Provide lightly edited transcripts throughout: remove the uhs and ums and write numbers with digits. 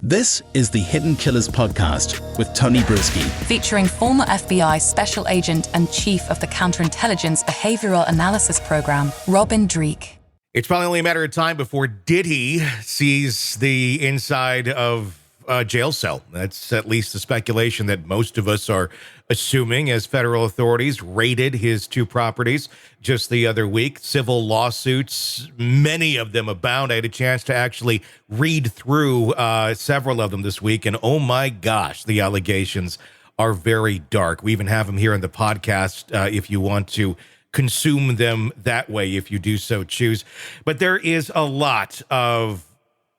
This is the Hidden Killers podcast with Tony Brueski, featuring former FBI Special Agent and Chief of the Counterintelligence Behavioral Analysis Program, Robin Dreeke. It's probably only a matter of time before Diddy sees the inside of a jail cell. That's at least the speculation that most of us are assuming, as federal authorities raided his two properties just the other week. Civil lawsuits, many of them abound. I had a chance to actually read through several of them this week, and oh my gosh, the allegations are very dark. We even have them here in the podcast if you want to consume them that way, if you do so choose. But there is a lot of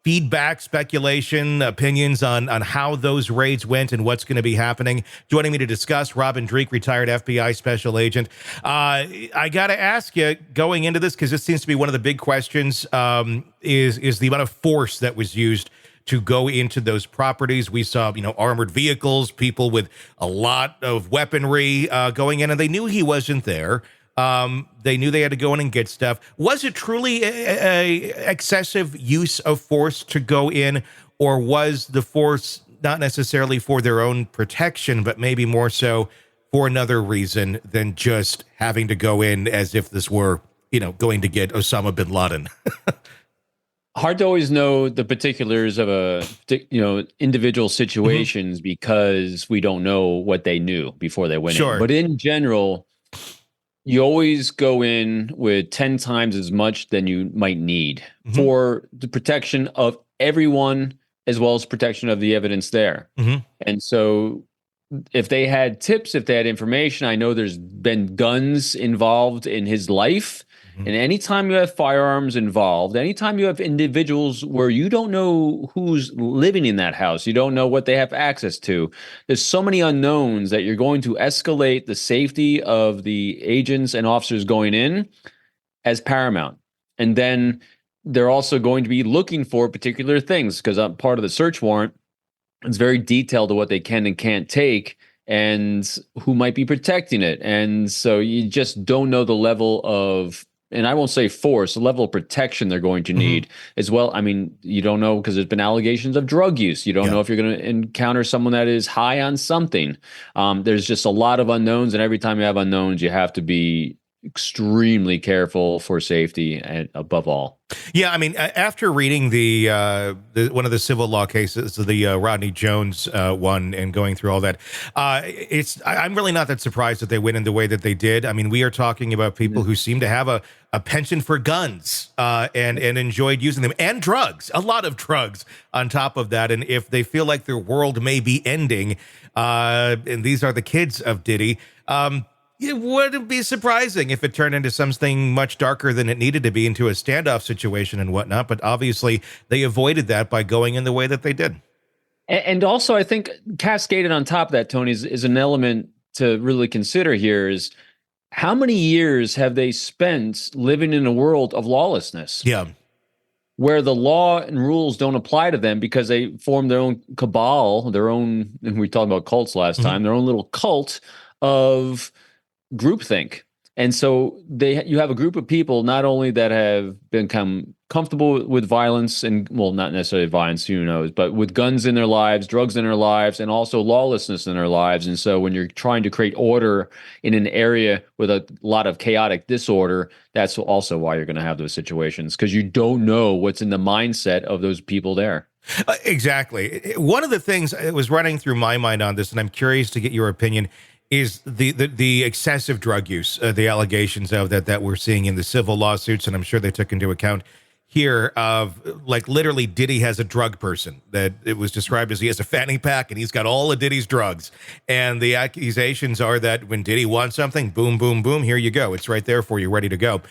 feedback, speculation, opinions on how those raids went and what's going to be happening. Joining me to discuss, Robin Dreeke, retired FBI special agent. I got to ask you, going into this, because this seems to be one of the big questions, is the amount of force that was used to go into those properties. We saw, armored vehicles, people with a lot of weaponry going in, and they knew he wasn't there. They knew they had to go in and get stuff. Was it truly a excessive use of force to go in, or was the force not necessarily for their own protection, but maybe more so for another reason than just having to go in as if this were, going to get Osama bin Laden? Hard to always know the particulars of individual situations because we don't know what they knew before they went in. But in general, you always go in with 10 times as much than you might need for the protection of everyone, as well as protection of the evidence there. And so if they had tips, if they had information, I know there's been guns involved in his life. And anytime you have firearms involved, anytime you have individuals where you don't know who's living in that house, you don't know what they have access to, there's so many unknowns that you're going to escalate the safety of the agents and officers going in as paramount. And then they're also going to be looking for particular things, because part of the search warrant is very detailed to what they can and can't take and who might be protecting it. And so you just don't know the level of, and I won't say force, the level of protection they're going to need as well. I mean, you don't know, because there's been allegations of drug use. You don't know if you're going to encounter someone that is high on something. There's just a lot of unknowns, and every time you have unknowns, you have to be extremely careful for safety and above all. Yeah, I mean, after reading the one of the civil law cases, the Rodney Jones one, and going through all that, I'm really not that surprised that they went in the way that they did. I mean, we are talking about people who seem to have a penchant for guns and enjoyed using them, and drugs, a lot of drugs on top of that. And if they feel like their world may be ending, and these are the kids of Diddy, it wouldn't be surprising if it turned into something much darker than it needed to be, into a standoff situation and whatnot. But obviously, they avoided that by going in the way that they did. And also, I think cascaded on top of that, Tony, is an element to really consider here is how many years have they spent living in a world of lawlessness? Yeah. Where the law and rules don't apply to them because they form their own cabal, their own, and we talked about cults last time, their own little cult of groupthink. And so you have a group of people not only that have become comfortable with violence, and well, not necessarily violence, who knows, but with guns in their lives, drugs in their lives, and also lawlessness in their lives. And so when you're trying to create order in an area with a lot of chaotic disorder, that's also why you're going to have those situations, because you don't know what's in the mindset of those people there. Exactly. One of the things that was running through my mind on this, and I'm curious to get your opinion, is the excessive drug use, the allegations of that we're seeing in the civil lawsuits, and I'm sure they took into account here of, like, literally Diddy has a drug person that it was described as he has a fanny pack and he's got all of Diddy's drugs. And the accusations are that when Diddy wants something, boom, boom, boom, here you go. It's right there for you, ready to go.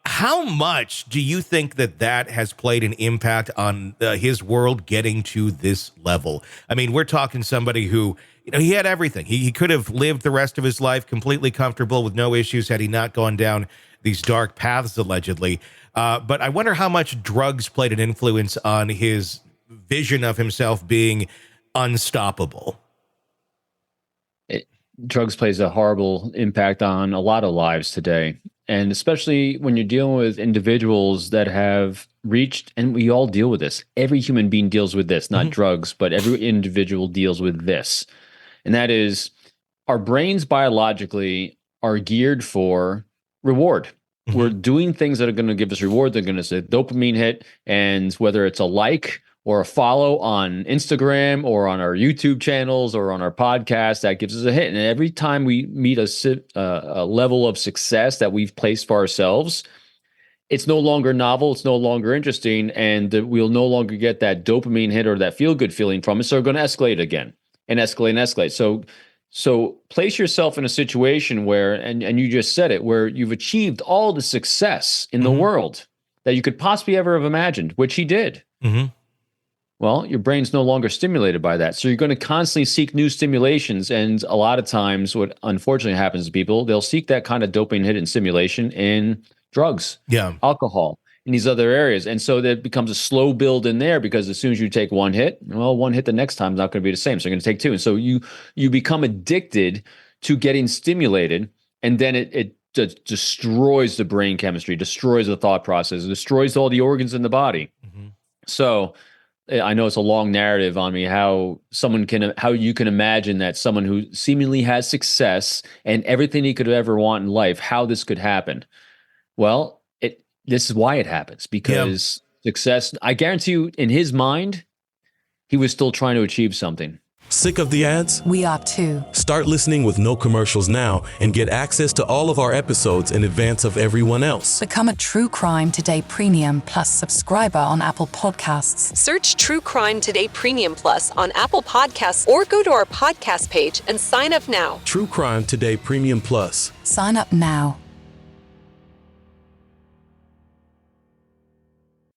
How much do you think that has played an impact on his world getting to this level? I mean, we're talking somebody who, he had everything. He could have lived the rest of his life completely comfortable with no issues had he not gone down these dark paths, allegedly. But I wonder how much drugs played an influence on his vision of himself being unstoppable. Drugs plays a horrible impact on a lot of lives today. And especially when you're dealing with individuals that have reached, and we all deal with this. Every human being deals with this, not drugs, but every individual deals with this. And that is, our brains biologically are geared for reward. We're doing things that are going to give us reward. They're going to say dopamine hit. And whether it's a like or a follow on Instagram or on our YouTube channels or on our podcast, that gives us a hit. And every time we meet a level of success that we've placed for ourselves, it's no longer novel, it's no longer interesting, and we'll no longer get that dopamine hit or that feel-good feeling from it. So we're going to escalate again and escalate and escalate. So place yourself in a situation where, and you just said it, where you've achieved all the success in the world that you could possibly ever have imagined, which he did. Well, your brain's no longer stimulated by that. So you're going to constantly seek new stimulations. And a lot of times what unfortunately happens to people, they'll seek that kind of dopamine hit and stimulation in drugs, alcohol, in these other areas. And so that becomes a slow build in there, because as soon as you take one hit, well, one hit the next time is not going to be the same. So you're going to take two. And so you become addicted to getting stimulated, and then it destroys the brain chemistry, destroys the thought process, destroys all the organs in the body. So I know it's a long narrative on me how you can imagine that someone who seemingly has success and everything he could ever want in life, how this could happen. Well, this is why it happens, because success, I guarantee you, in his mind, he was still trying to achieve something. Sick of the ads? We are too. Start listening with no commercials now and get access to all of our episodes in advance of everyone else. Become a True Crime Today Premium Plus subscriber on Apple Podcasts. Search True Crime Today Premium Plus on Apple Podcasts or go to our podcast page and sign up now. True Crime Today Premium Plus. Sign up now.